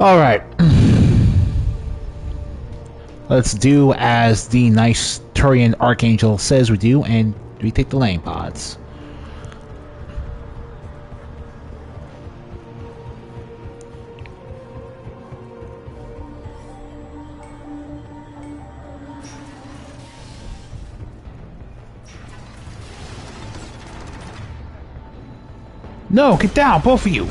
Alright. Let's do as the nice Turian Archangel says we do, and we take the lane pods. No, get down, both of you!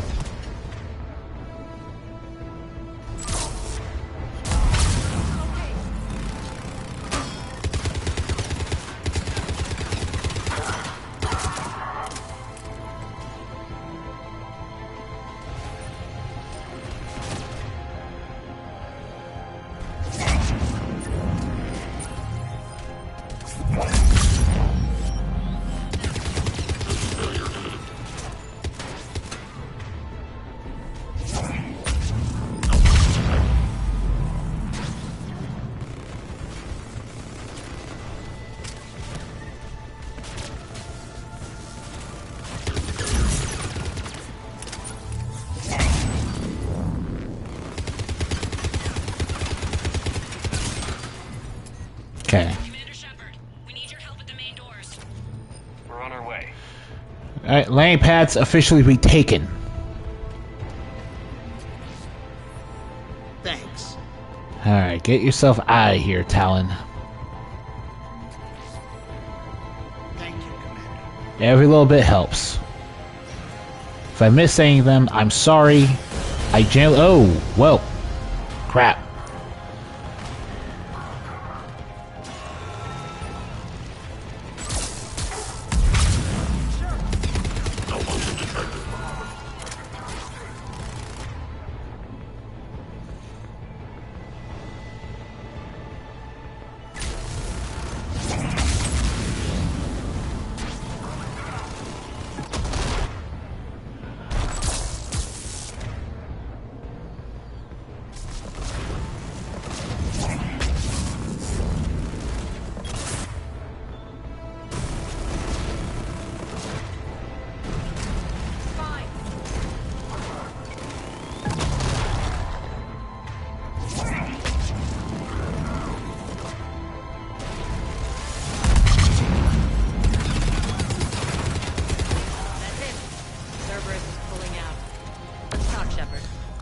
Okay. Commander Shepard, we need your help at the main doors. We're on our way. Alright, lane pads officially retaken. Thanks. Alright, get yourself out of here, Talon. Thank you, Commander. Every little bit helps. If I miss any of them, I'm sorry. I generally... Oh, well. Crap.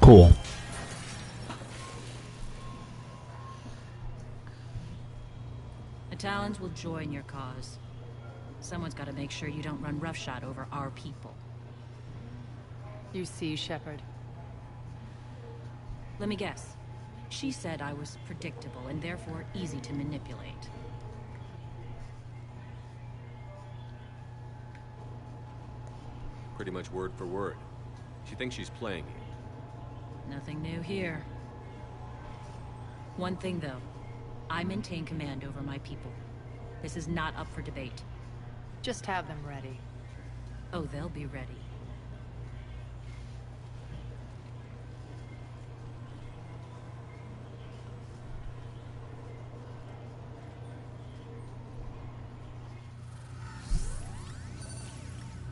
Cool. The Talons will join your cause. Someone's got to make sure you don't run roughshod over our people. You see, Shepard. Let me guess. She said I was predictable and therefore easy to manipulate. Pretty much word for word. She thinks she's playing you. Nothing new here. One thing, though. I maintain command over my people. This is not up for debate. Just have them ready. Oh, they'll be ready.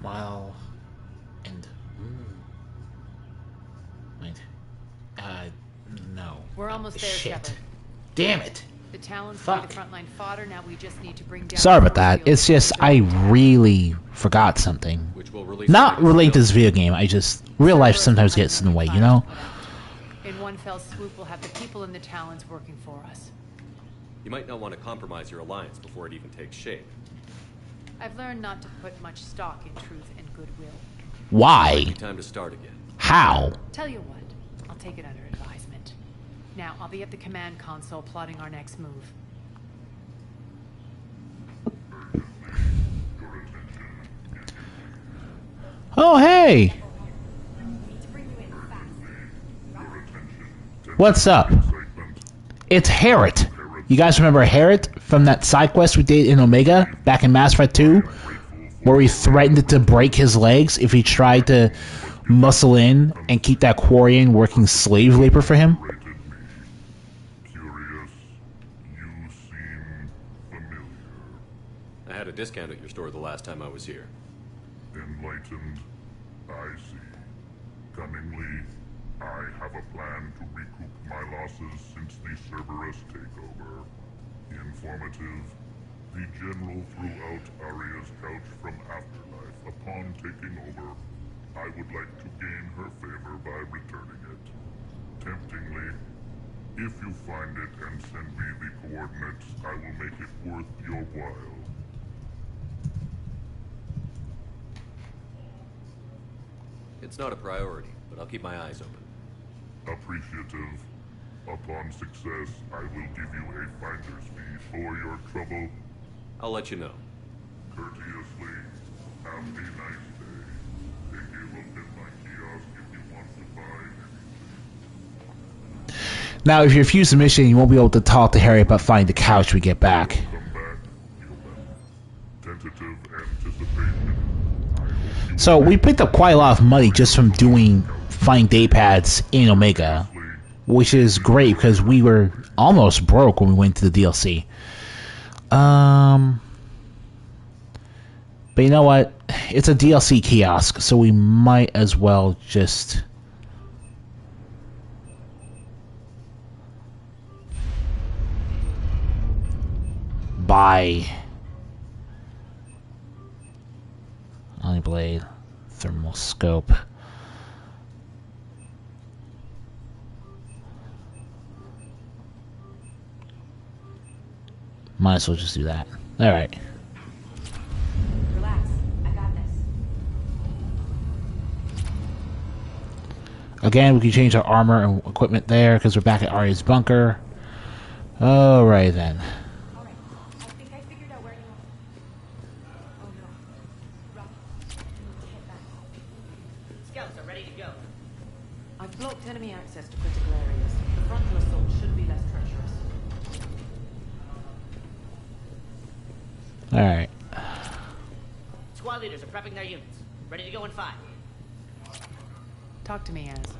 Wow. And... Wait. No. We're almost there, Shit. Shepard. Damn it. The Talons Fuck. be the frontline fodder. Now we just need to bring down... Sorry about that. It's just, I really forgot something. Which will release Not related to this video game, I just... Real life sometimes gets in the way, you know? In one fell swoop, we'll have the people in the Talons working for us. You might not want to compromise your alliance before it even takes shape. I've learned not to put much stock in truth and goodwill. Why? Might be time to start again. How? Tell you what, I'll take it under advisement. Now, I'll be at the command console plotting our next move. Oh, hey! What's up? It's Harriet. You guys remember Harriet from that side quest we did in Omega back in Mass Effect 2? Where we threatened to break his legs if he tried to muscle in and keep that Quarian working slave labor for him? Curious, you seem familiar. I had a discount at your store the last time I was here. Enlightened, I see. Cunningly, I have a plan to recoup my losses since the Cerberus takeover. Informative. The General threw out Arya's couch from Afterlife upon taking over. I would like to gain her favor by returning it. Temptingly, if you find it and send me the coordinates, I will make it worth your while. It's not a priority, but I'll keep my eyes open. Appreciative. Upon success, I will give you a finder's fee for your trouble. I'll let you know. Courteously, have a nice day. Take a look at my kiosk if you want to buy anything. Now, if you refuse the mission, you won't be able to talk to Harry about finding the couch when we get back. Come back, human. Tentative anticipation. I hope you So we picked up quite a lot of money just from finding day pads in Omega, which is great because we were almost broke when we went to the DLC. But you know what? It's a DLC kiosk, so we might as well just buy Eye Blade, thermal scope. Might as well just do that. Alright. Relax. I got this. Again, we can change our armor and equipment there because we're back at Arya's bunker. Alright then. Alright, I think I figured out where you are. Oh no. Rock, we need to head back. Scouts are ready to go. I've blocked enemy access to critical areas. The frontal assault should be less treacherous. Alright. Squad leaders are prepping their units. Ready to go in 5. Talk to me, Az.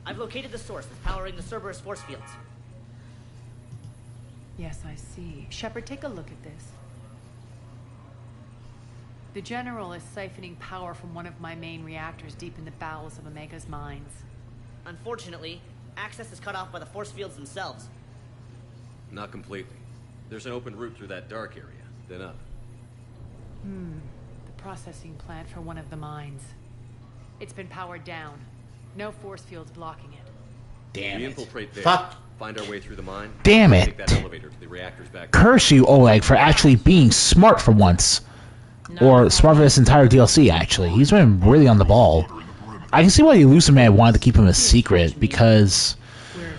I've located the source that's powering the Cerberus force fields. Yes, I see. Shepard, take a look at this. The General is siphoning power from one of my main reactors deep in the bowels of Omega's mines. Unfortunately, access is cut off by the force fields themselves. Not completely. There's an open route through that dark area, then up. The processing plant for one of the mines. It's been powered down. No force fields blocking it. Damn We it. infiltrate there, Fuck. find our way through the mine, Damn and it. take that elevator to the reactors back. Curse you, Oleg, for actually being smart for once. Or smart for this entire DLC, actually. He's been really on the ball. I can see why the Elusive Man wanted to keep him a secret, because... We're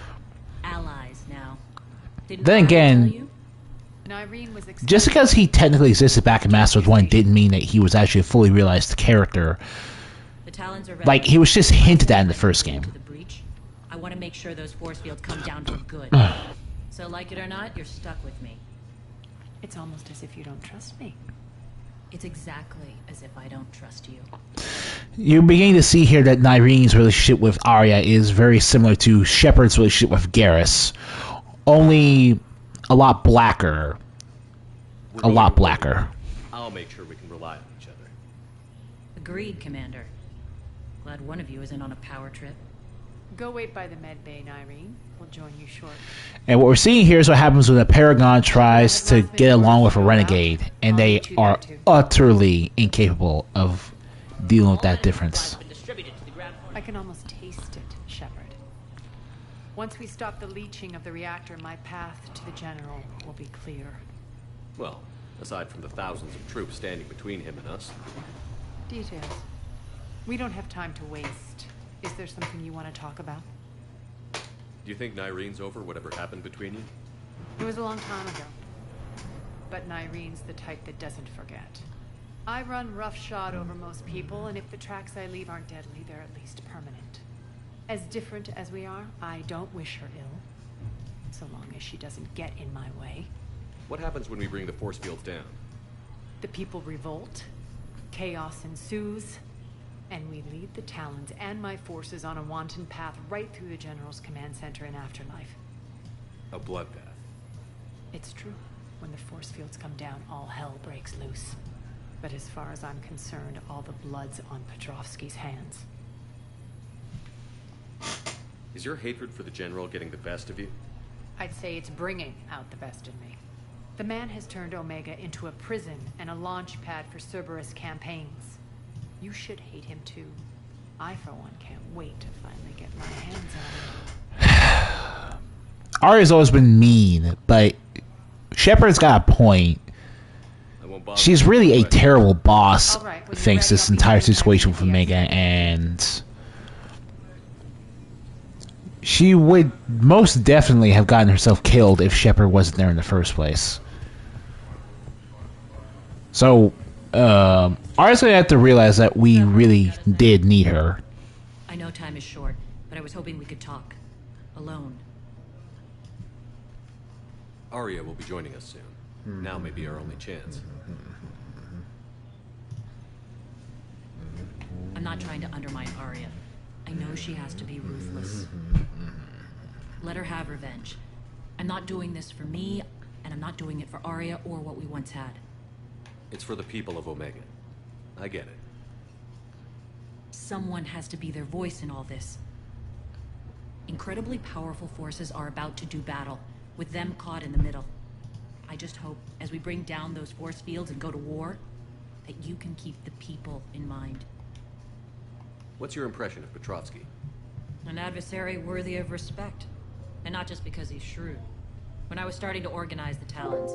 allies now. Didn't Then Ryan again- tell you? Nyreen was just because he technically existed back in Master Wars 1 didn't mean that he was actually a fully realized character. The Talons are ready. Like, he was just hinted at in the first game. To the breach. I want to make sure those force fields come down for good. So, like it or not, you're stuck with me. It's almost as if you don't trust me. It's exactly as if I don't trust you. You're beginning to see here that Nyreen's relationship with Arya is very similar to Shepard's relationship with Garrus. Only a lot blacker. A lot blacker. I'll make sure we can rely on each other. Agreed, Commander. Glad one of you isn't on a power trip. Go wait by the med bay, Nyreen. We'll join you shortly. And what we're seeing here is what happens when a Paragon tries to get along with a Renegade, and they are utterly incapable of dealing with that difference. Been distributed to the ground force. I can almost taste it, Shepard. Once we stop the leaching of the reactor, my path to the General will be clear. Well, aside from the thousands of troops standing between him and us. Details. We don't have time to waste. Is there something you want to talk about? Do you think Nyreen's over whatever happened between you? It was a long time ago. But Nyreen's the type that doesn't forget. I run roughshod over most people, and if the tracks I leave aren't deadly, they're at least permanent. As different as we are, I don't wish her ill. So long as she doesn't get in my way. What happens when we bring the force fields down? The people revolt, chaos ensues, and we lead the Talons and my forces on a wanton path right through the General's command center in Afterlife. A bloodbath. It's true. When the force fields come down, all hell breaks loose. But as far as I'm concerned, all the blood's on Petrovsky's hands. Is your hatred for the General getting the best of you? I'd say it's bringing out the best in me. The man has turned Omega into a prison and a launch pad for Cerberus campaigns. You should hate him too. I, for one, can't wait to finally get my hands on him. Arya's always been mean, but Shepard's got a point. She's really a terrible boss, thanks to this entire situation with Omega, and she would most definitely have gotten herself killed if Shepard wasn't there in the first place. So, Arya's gonna have to realize that we really did need her. I know time is short, but I was hoping we could talk. Alone. Arya will be joining us soon. Now may be our only chance. I'm not trying to undermine Arya. I know she has to be ruthless. Let her have revenge. I'm not doing this for me, and I'm not doing it for Arya or what we once had. It's for the people of Omega. I get it. Someone has to be their voice in all this. Incredibly powerful forces are about to do battle, with them caught in the middle. I just hope, as we bring down those force fields and go to war, that you can keep the people in mind. What's your impression of Petrovsky? An adversary worthy of respect. And not just because he's shrewd. When I was starting to organize the Talons,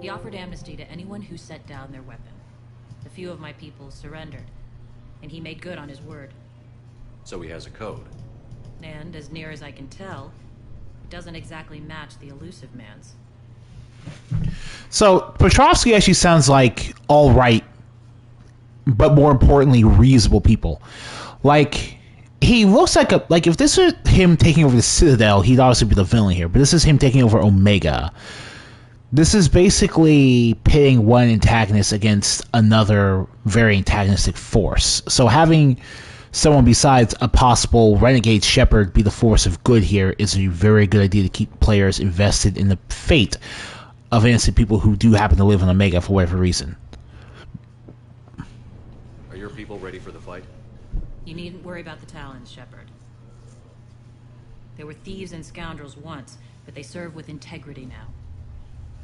he offered amnesty to anyone who set down their weapon. A few of my people surrendered, and he made good on his word. So he has a code. And, as near as I can tell, it doesn't exactly match the elusive man's. So, Petrovsky actually sounds like alright, but more importantly, reasonable people. Like, he looks like a... Like, if this was him taking over the Citadel, he'd obviously be the villain here. But this is him taking over Omega. This is basically pitting one antagonist against another very antagonistic force. So having someone besides a possible renegade Shepard be the force of good here is a very good idea to keep players invested in the fate of innocent people who do happen to live on Omega for whatever reason. Are your people ready for the fight? You needn't worry about the Talons, Shepard. They were thieves and scoundrels once, but they serve with integrity now.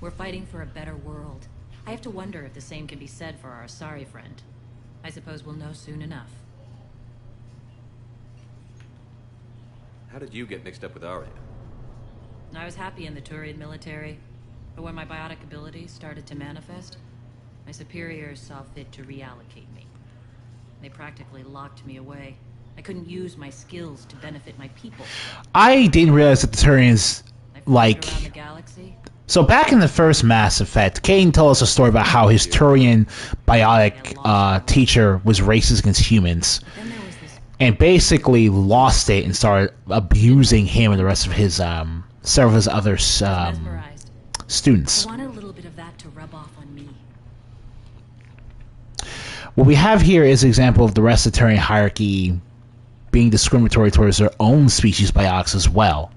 We're fighting for a better world. I have to wonder if the same can be said for our Asari friend. I suppose we'll know soon enough. How did you get mixed up with Arya? I was happy in the Turian military, but when my biotic abilities started to manifest, my superiors saw fit to reallocate me. They practically locked me away. I couldn't use my skills to benefit my people. I didn't realize that the Turians, like... around the galaxy. So back in the first Mass Effect, Kane told us a story about how his Turian biotic teacher was racist against humans. And basically lost it and started abusing him and the rest of his, several of his other students. I wanted a little bit of that to rub off on me. What we have here is an example of the rest of the Turian hierarchy being discriminatory towards their own species biotics as well.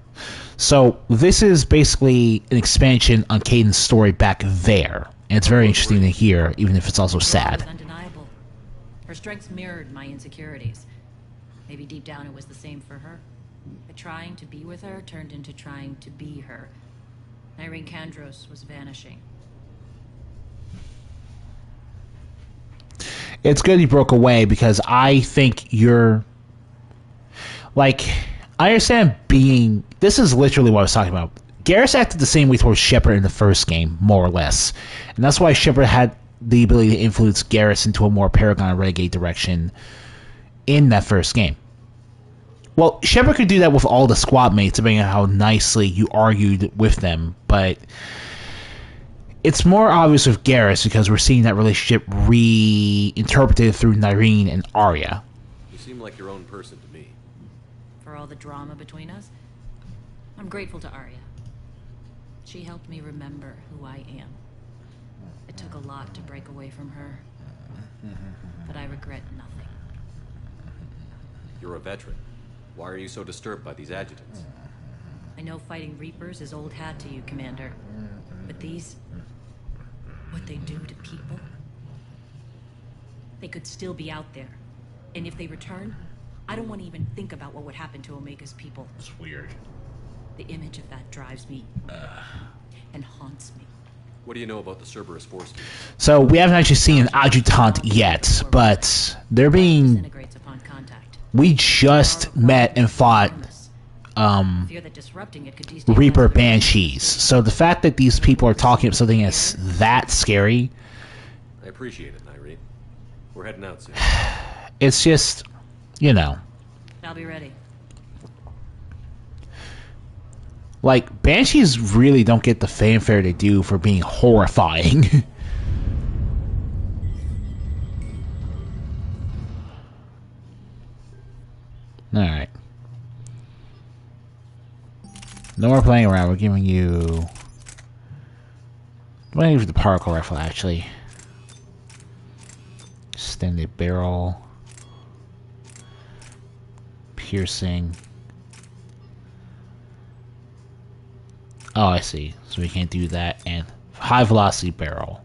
So this is basically an expansion on Caden's story back there. And it's very interesting to hear, even if it's also sad. It was undeniable. Her strengths mirrored my insecurities. Maybe deep down it was the same for her. But trying to be with her turned into trying to be her. Irene Kandros was vanishing. It's good he broke away because I think you're... Like, I understand being... This is literally what I was talking about. Garrus acted the same way towards Shepard in the first game, more or less. And that's why Shepard had the ability to influence Garrus into a more Paragon Renegade direction in that first game. Well, Shepard could do that with all the squad mates, depending on how nicely you argued with them, but it's more obvious with Garrus because we're seeing that relationship reinterpreted through Nyreen and Arya. You seem like your own person to me. For all the drama between us, I'm grateful to Arya. She helped me remember who I am. It took a lot to break away from her, but I regret nothing. You're a veteran. Why are you so disturbed by these adjutants? I know fighting Reapers is old hat to you, Commander. But these... what they do to people... They could still be out there. And if they return, I don't want to even think about what would happen to Omega's people. It's weird. The image of that drives me and haunts me. What do you know about the Cerberus force field? So we haven't actually seen an Adjutant yet, but they're being... Disintegrates upon contact. We just met and fought Fear that disrupting it could destabilize Reaper the- Banshees. So the fact that these people are talking about something that's that scary, I appreciate it, Irene. We're heading out soon. it's just, you know. I'll be ready. Like, Banshees really don't get the fanfare they do for being horrifying. Alright. No more playing around, we're giving you... I'm gonna give you the particle rifle, actually. Extended barrel. Piercing. Oh, I see. So we can't do that. And high velocity barrel.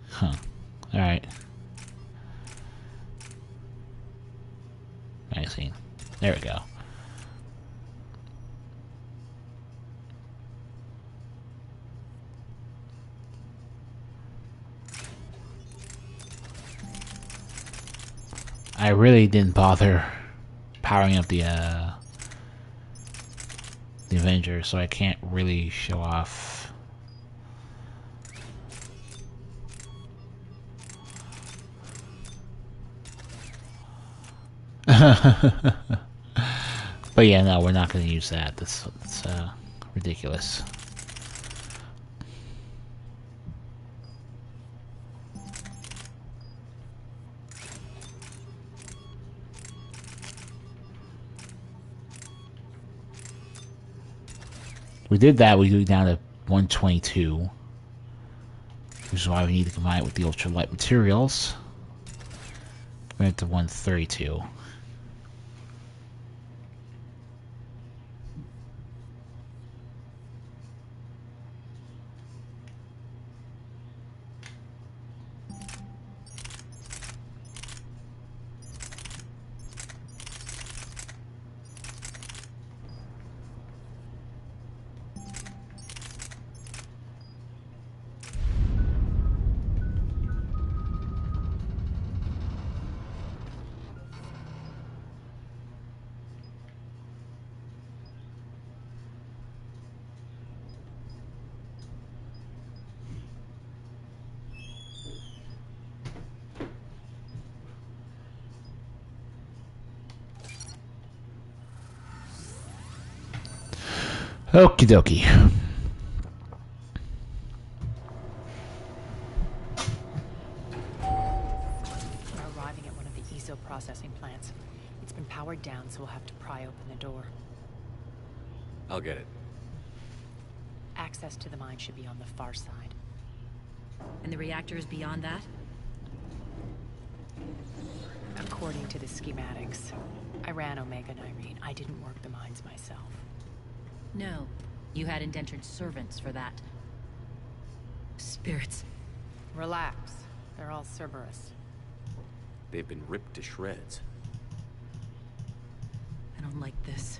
Huh. Alright. I see. There we go. I really didn't bother powering up the Avengers, so I can't really show off. But yeah, no, we're not going to use that. That's ridiculous. We did that, we do it down to 122. Which is why we need to combine it with the ultralight materials. We're at to 132. Okie dokie. We're arriving at one of the ESO processing plants. It's been powered down, so we'll have to pry open the door. I'll get it. Access to the mine should be on the far side. And the reactor is beyond that? According to the schematics. I ran Omega and Irene. I didn't work the mines myself. No. You had indentured servants for that. Spirits. Relax. They're all Cerberus. They've been ripped to shreds. I don't like this.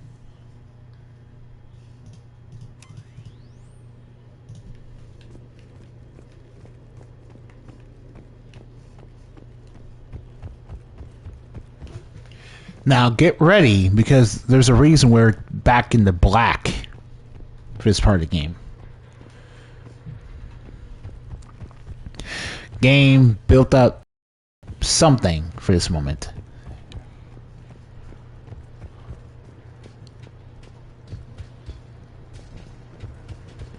Now get ready, because there's a reason we're back in the black for this part of the game. Game built up something for this moment.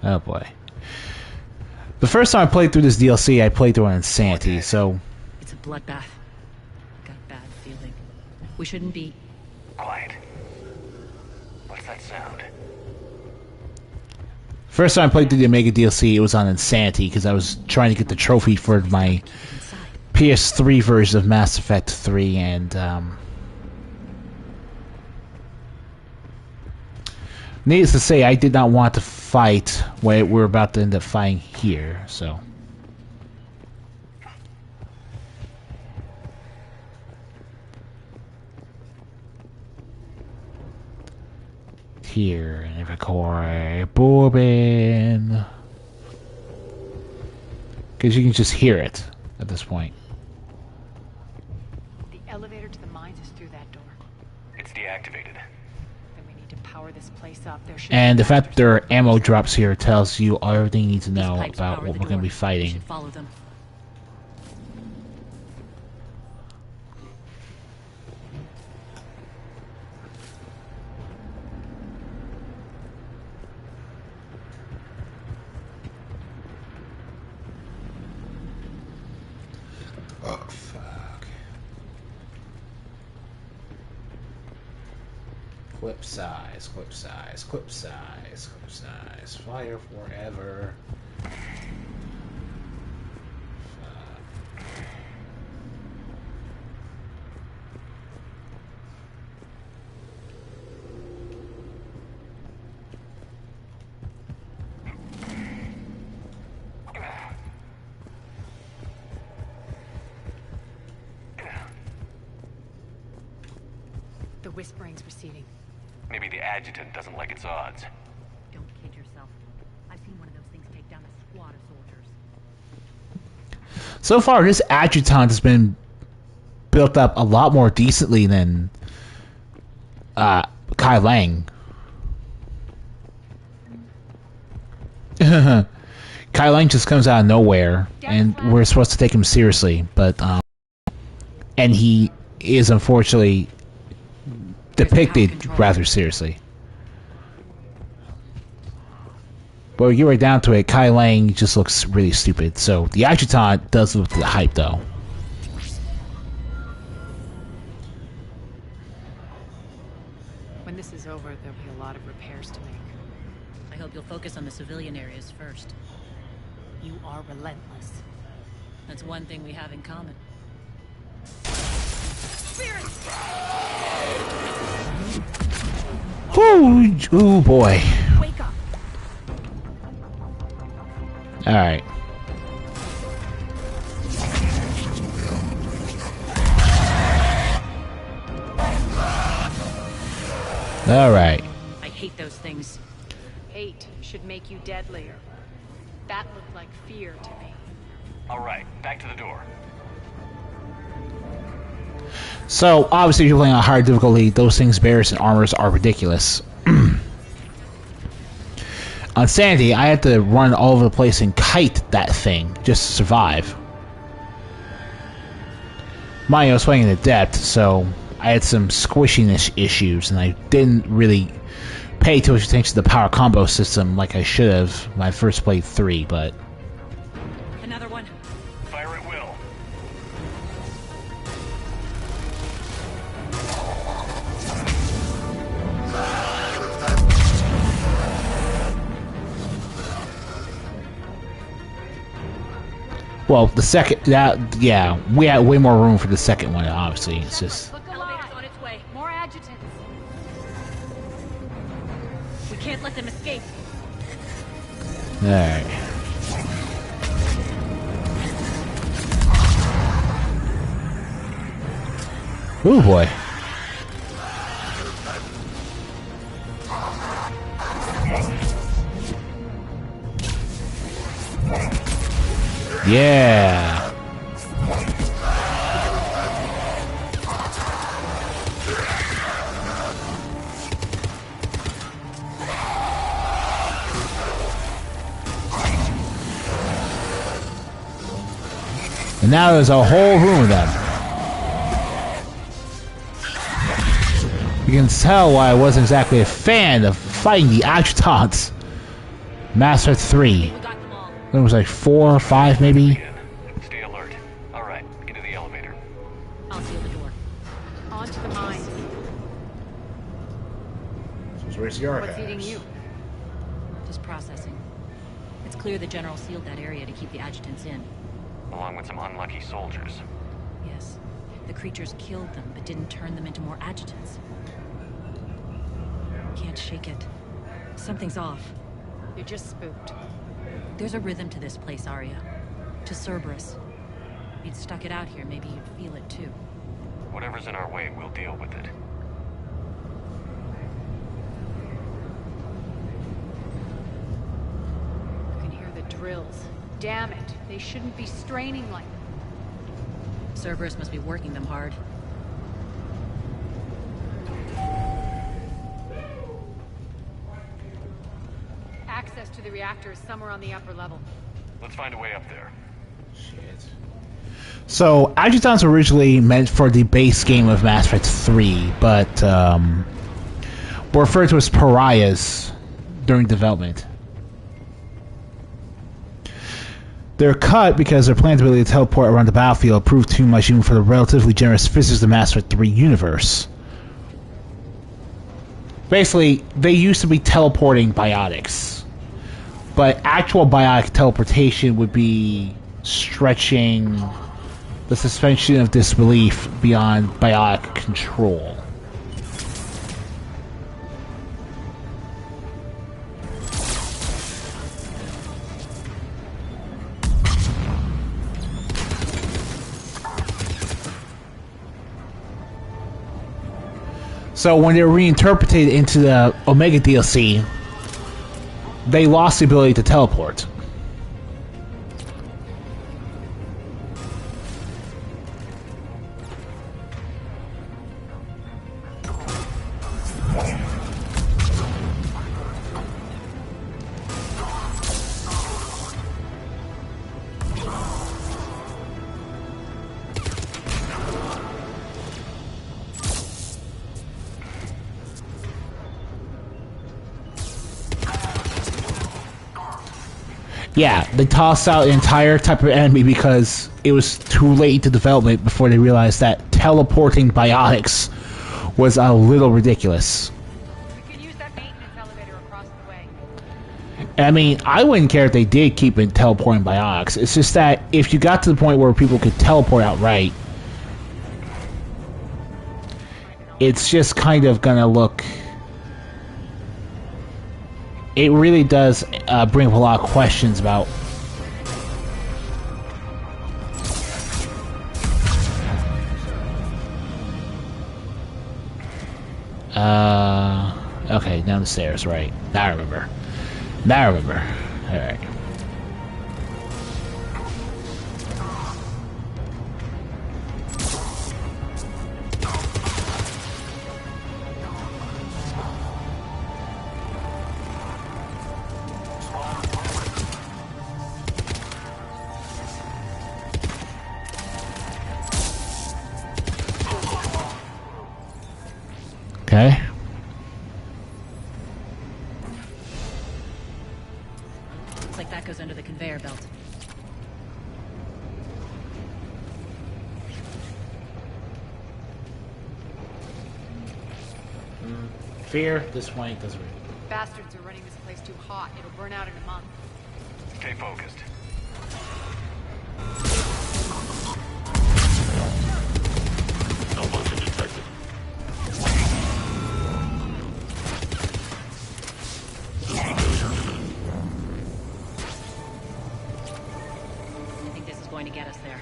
Oh boy. The first time I played through this DLC, I played through on Insanity, so... It's a bloodbath. Got a bad feeling. We shouldn't be... Quiet. What's that sound? First time I played through the Omega DLC, it was on Insanity, because I was trying to get the trophy for my PS3 version of Mass Effect 3, and, needless to say, I did not want to fight what we're about to end up fighting here, so. Here, inventory, bourbon. Because you can just hear it at this point. The elevator to the mines is through that door. It's deactivated. Then we need to power this place up. There should And be the fact masters there are somewhere. ammo drops here tells you everything you need to These know pipes about power what the we're going to be door. We fighting. should follow them. Oh, fuck. Clip size, clip size, clip size, clip size. Fire forever. The whispering's receding. Maybe the adjutant doesn't like its odds. Don't kid yourself. I've seen one of those things take down a squad of soldiers. So far, this adjutant has been built up a lot more decently than Kai Lang. Kai Lang just comes out of nowhere, and we're supposed to take him seriously, but and he is unfortunately depicted rather seriously. But when you get right down to it, Kai Lang just looks really stupid. So the adjutant does look the hype, though. When this is over, there'll be a lot of repairs to make. I hope you'll focus on the civilian areas first. You are relentless. That's one thing we have in common. Ooh, boy. Wake up! Alright. Alright. I hate those things. Hate should make you deadlier. That looked like fear to me. All right, back to the door. So, obviously, if you're playing on higher difficulty, those things, barriers, and armors are ridiculous. On Sanity, I had to run all over the place and kite that thing just to survive. Mind you, I was playing in the depth, so I had some squishiness issues, and I didn't really pay too much attention to the power combo system like I should have when I first played 3, but... Another one. Fire at will. Well, the second... yeah, we had way more room for the second one, obviously. It's just... Look Elevator's alive! on its way. More adjutants! We can't let them escape. Alright. Ooh, boy. Yeah. And now there's a whole room of them. You can tell why I wasn't exactly a fan of fighting the Adjutants. Master 3. We got them all. There was like 4 or 5 maybe. Stay alert. All right, into the elevator. I'll seal the door. On to the mines. Where's your What's eating you? Just processing. It's clear the General sealed that area to keep the adjutants in. Along with some unlucky soldiers. Yes. The creatures killed them, but didn't turn them into more adjutants. Can't shake it. Something's off. You're just spooked. There's a rhythm to this place, Arya. To Cerberus. If you'd stuck it out here, maybe you'd feel it too. Whatever's in our way, we'll deal with it. You can hear the drills. Damn it. They shouldn't be straining like that. Cerberus must be working them hard. Access to the reactor is somewhere on the upper level. Let's find a way up there. Shit. So, Adjutants were originally meant for the base game of Mass Effect 3, but were referred to as pariahs during development. They're cut because their planned ability to teleport around the battlefield proved too much even for the relatively generous physics of the Mass Effect 3 universe. Basically, they used to be teleporting biotics, but actual biotic teleportation would be stretching the suspension of disbelief beyond biotic control. So when they were reinterpreted into the Omega DLC, they lost the ability to teleport. Yeah, they tossed out an entire type of enemy because it was too late into development before they realized that teleporting biotics was a little ridiculous. We can use that maintenance elevator across the way. I mean, I wouldn't care if they did keep it teleporting biotics. It's just that if you got to the point where people could teleport outright, it's just kind of gonna look... It really does bring up a lot of questions about... Okay, down the stairs, right. Now I remember. Alright. Okay. Looks like that goes under the conveyor belt. Fear, this point doesn't really... Bastards are running this place too hot. It'll burn out in a month. Stay focused. I think this is going to get us there.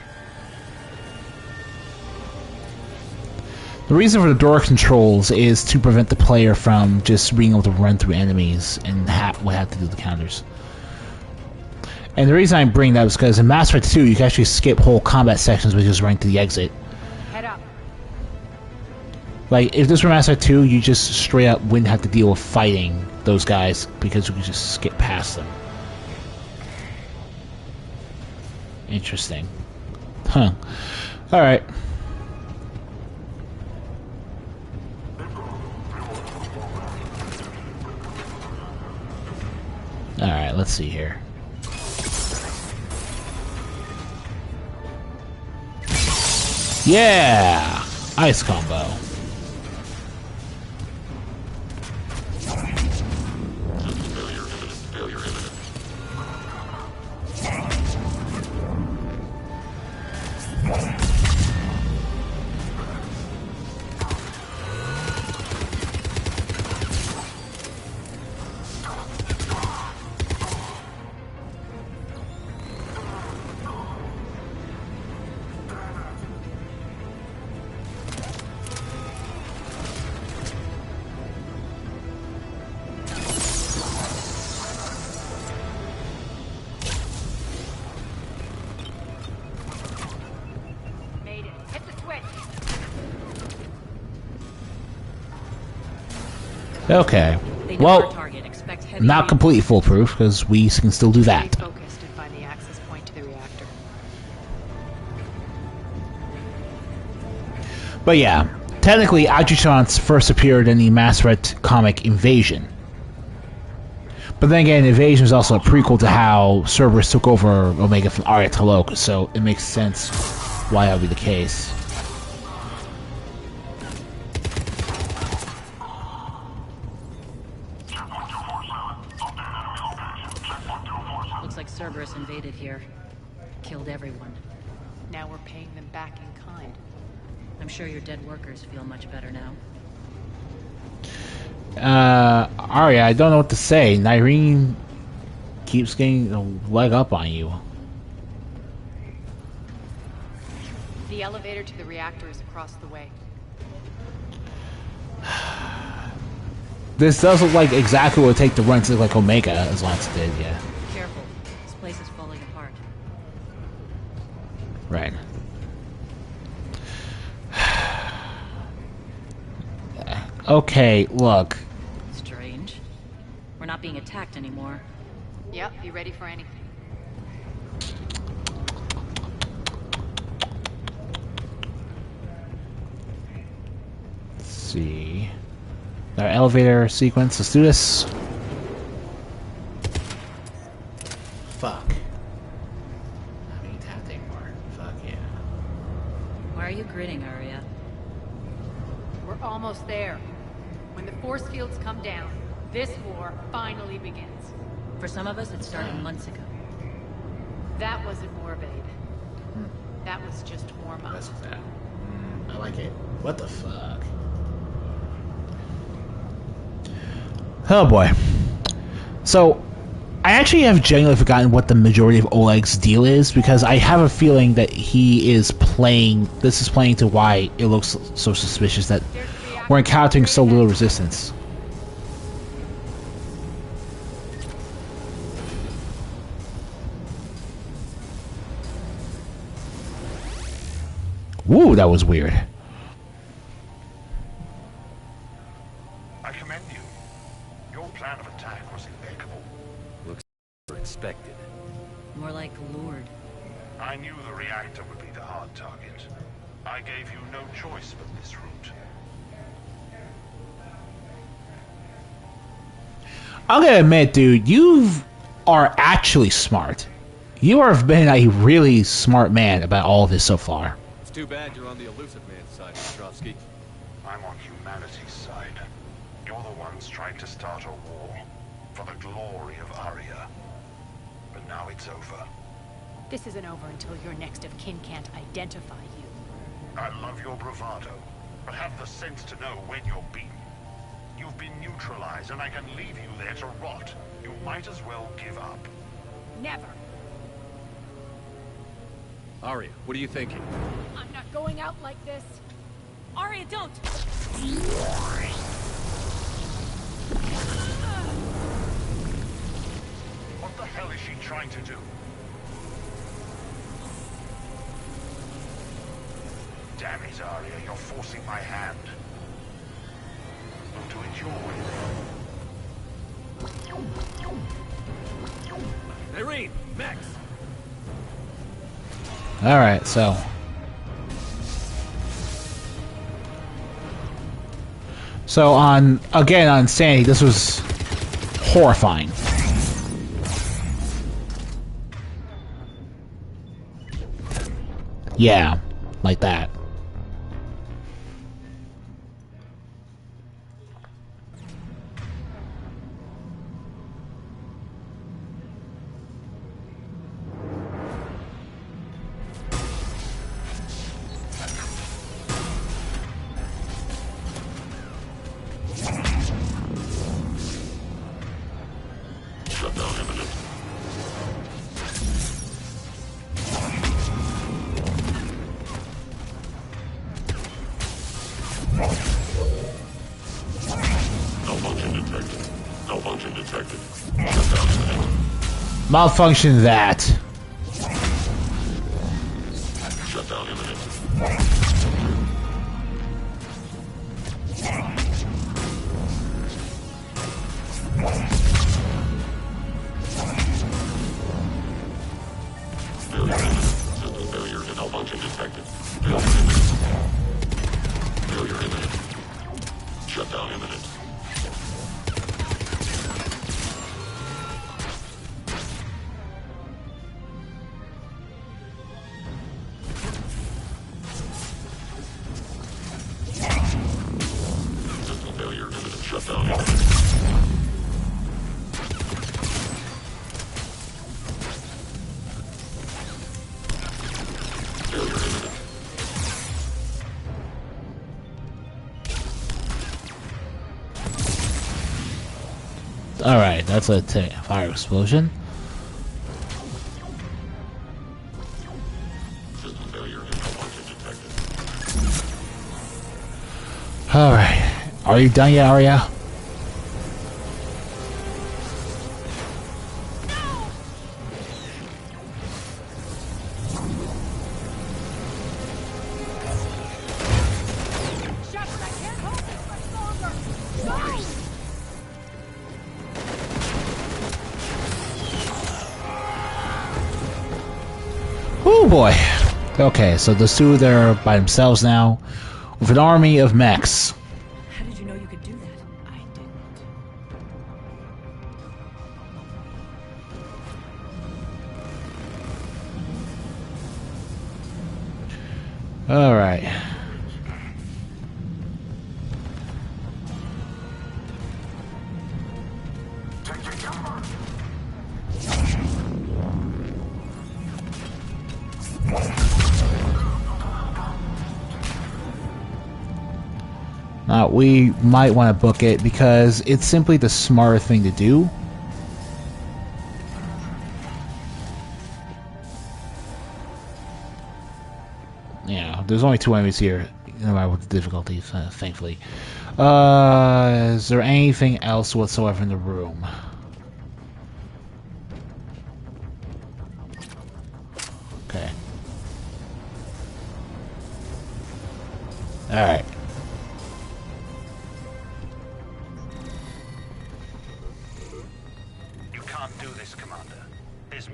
The reason for the door controls is to prevent the player from just being able to run through enemies and what have to do with the counters. And the reason I bring that is because in Mass Effect 2, you can actually skip whole combat sections by just running to the exit. Head up. Like, if this were Mass Effect 2, you just straight up wouldn't have to deal with fighting those guys because you could just skip past them. Interesting. Huh. Alright. Alright, let's see here. Yeah! Ice combo. Okay. They know Well, our target. Expect heavy not completely foolproof, because we can still do that. Stay focused and find the access point to the reactor. But yeah, technically, Adjutants first appeared in the Mass Effect comic Invasion. But then again, Invasion is also a prequel to how Cerberus took over Omega from Arya Taloka, so it makes sense why that would be the case. Looks like Cerberus invaded here. Killed everyone. Now we're paying them back in kind. I'm sure your dead workers feel much better now. Arya, I don't know what to say. Nyreen keeps getting a leg up on you. The elevator to the reactor is across the way. This does look like exactly what it would take to run something like Omega, as Lance did, yeah. Careful. This place is falling apart. Right. Okay, look. Strange. We're not being attacked anymore. Yep, be ready for anything. Let's see. Our elevator sequence. Let's do this. Fuck. Not being tapped anymore. Fuck yeah. Why are you grinning, Arya? We're almost there. When the force fields come down, this war finally begins. For some of us, it started months ago. That wasn't Morbid. That was just warm up. That's that. I like it. What the fuck? Oh boy. So, I actually have genuinely forgotten what the majority of Oleg's deal is, because I have a feeling that he is playing... This is playing to why it looks so suspicious that we're encountering so little resistance. Woo, that was weird. I commend you. Your plan of attack was impeccable. Looks expected. More like lured. I knew the reactor would be the hard target. I gave you no choice but this route. I'm gonna admit, dude, you are actually smart. You have been a really smart man about all of this so far. It's too bad you're on the elusive man's side, Ostrovsky. I'm on humanity's side. You're the ones trying to start a war for the glory of Arya. But now it's over. This isn't over until your next of kin can't identify you. I love your bravado, but have the sense to know when you're beaten. You've been neutralized, and I can leave you there to rot. You might as well give up. Never. Arya, what are you thinking? I'm not going out like this. Arya, don't! What the hell is she trying to do? Damn it, Arya, you're forcing my hand. We'll do it your way. Irene! Max! Alright, so... So on Sanity, this was horrifying. Yeah, like that. Malfunction that. Shutdown imminent. Alright, that's a fire explosion. Alright. Are you done yet, Arya? Oh boy. Okay, so the two they're by themselves now, with an army of mechs. How did you know you could do that? I didn't. Alright. We might want to book it because it's simply the smarter thing to do. Yeah, there's only 2 enemies here, no matter what the difficulty, thankfully. Is there anything else whatsoever in the room? Okay. Alright.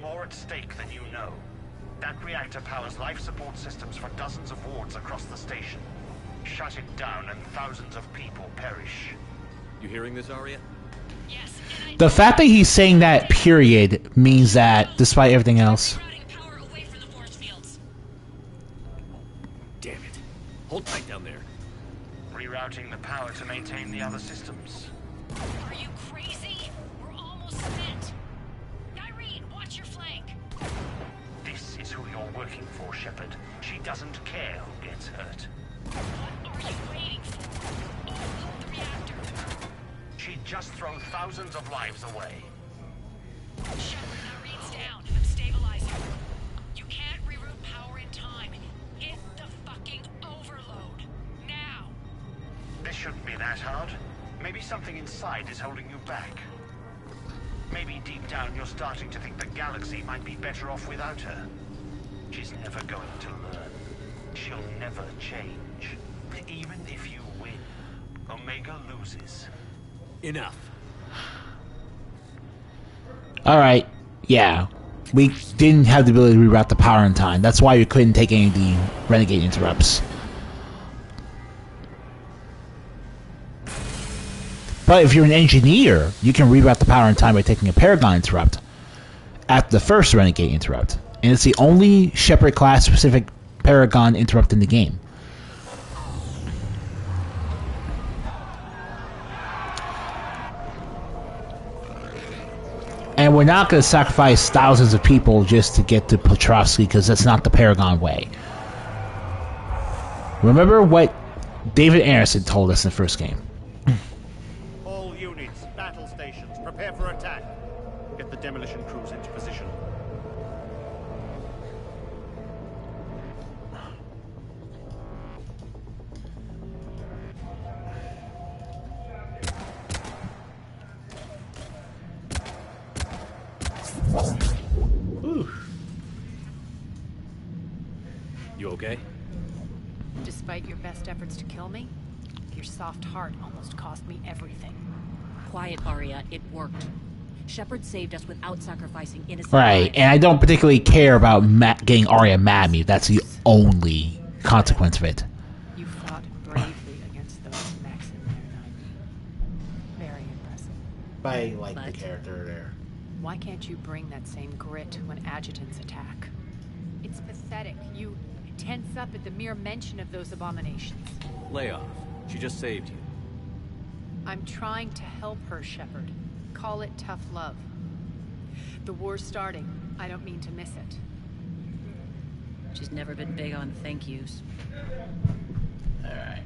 More at stake than you know. That reactor powers life support systems for dozens of wards across the station. Shut it down and thousands of people perish. You hearing this, Arya? Yes. The fact that he's saying that period means that, despite everything else... Power away from the force fields. Damn it. Hold tight down there. Rerouting the power to maintain the other systems. Are you crazy? We're almost spent. Watch your flank. This is who you're working for, Shepard. She doesn't care who gets hurt. What are you waiting for? Overload the reactor. She'd just throw thousands of lives away. Shepard, Irene's down. I'm stabilizing. You can't reroute power in time. Hit the fucking overload. Now. This shouldn't be that hard. Maybe something inside is holding you back. Maybe deep down you're starting to think the galaxy might be better off without her. She's never going to learn. She'll never change. Even if you win, Omega loses. Enough. Alright, yeah. We didn't have the ability to reroute the power in time. That's why we couldn't take any of the Renegade interrupts. But if you're an engineer, you can reroute the power in time by taking a Paragon interrupt at the first Renegade interrupt. And it's the only Shepard class specific Paragon interrupt in the game. And we're not going to sacrifice thousands of people just to get to Petrovsky, because that's not the Paragon way. Remember what David Anderson told us in the first game. Prepare for attack. Get the demolition crews into position. You okay? Despite your best efforts to kill me, your soft heart almost cost me everything. Quiet, Arya. It worked. Shepard saved us without sacrificing innocent Right, lives. and I don't particularly care about getting Arya mad at me. That's the only consequence of it. You fought bravely against those mechs in there, Nyrie. Very impressive. I like But- the character there. Why can't you bring that same grit when adjutants attack? It's pathetic. You tense up at the mere mention of those abominations. Lay off. She just saved you. I'm trying to help her, Shepard. Call it tough love. The war's starting. I don't mean to miss it. She's never been big on thank yous. Alright.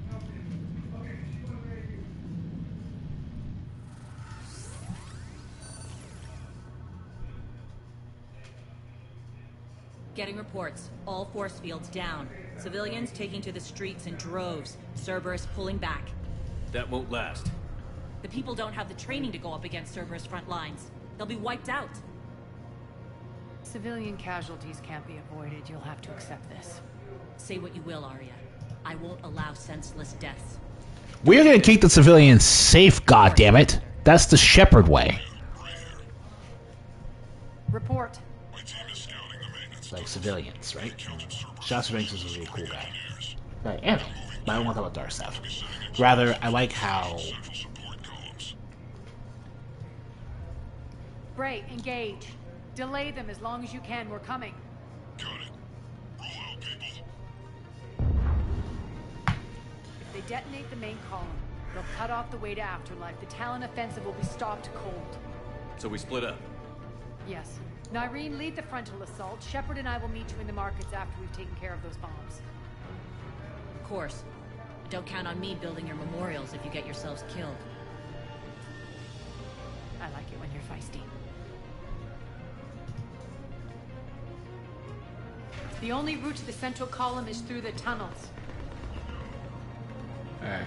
Getting reports. All force fields down. Civilians taking to the streets in droves. Cerberus pulling back. That won't last. The people don't have the training to go up against Cerberus front lines. They'll be wiped out. Civilian casualties can't be avoided. You'll have to accept this. Say what you will, Arya. I won't allow senseless deaths. We're gonna keep the civilians safe, goddammit. That's the Shepherd way. Report. Like civilians, right? Shots Ranks is a really cool guy. Right, and but I don't want to talk about dark stuff. Rather, I like how... Bray, engage. Delay them as long as you can. We're coming. Got it. Roll out, people. If they detonate the main column, they'll cut off the way to Afterlife. The Talon offensive will be stopped cold. So we split up. Yes. Nyreen, lead the frontal assault. Shepard and I will meet you in the markets after we've taken care of those bombs. Of course. Don't count on me building your memorials if you get yourselves killed. I like it when you're feisty. The only route to the central column is through the tunnels. Alright.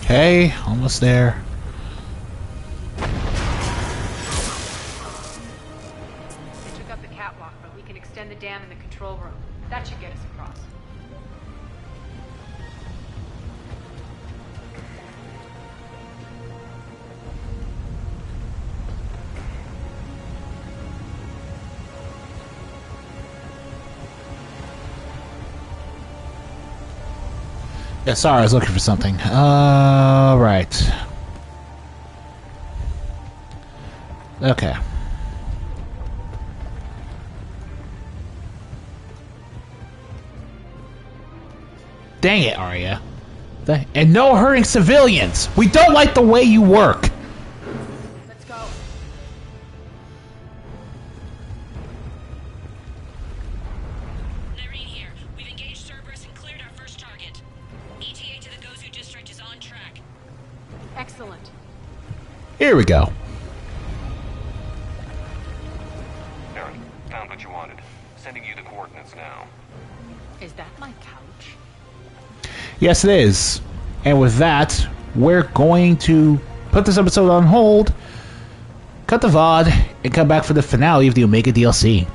Okay, almost there. They took up the catwalk, but we can extend the dam in the control room. That should get us across. Yeah, sorry, I was looking for something. Right. Okay. Dang it, Arya. And no hurting civilians! We don't like the way you work! Let's go. Nyreen here. We've engaged Cerberus and cleared our first target. ETA to the Gozu district is on track. Excellent. Here we go. Aaron, found what you wanted. Sending you the coordinates now. Is that my couch? Yes, it is. And with that, we're going to put this episode on hold, cut the VOD, and come back for the finale of the Omega DLC.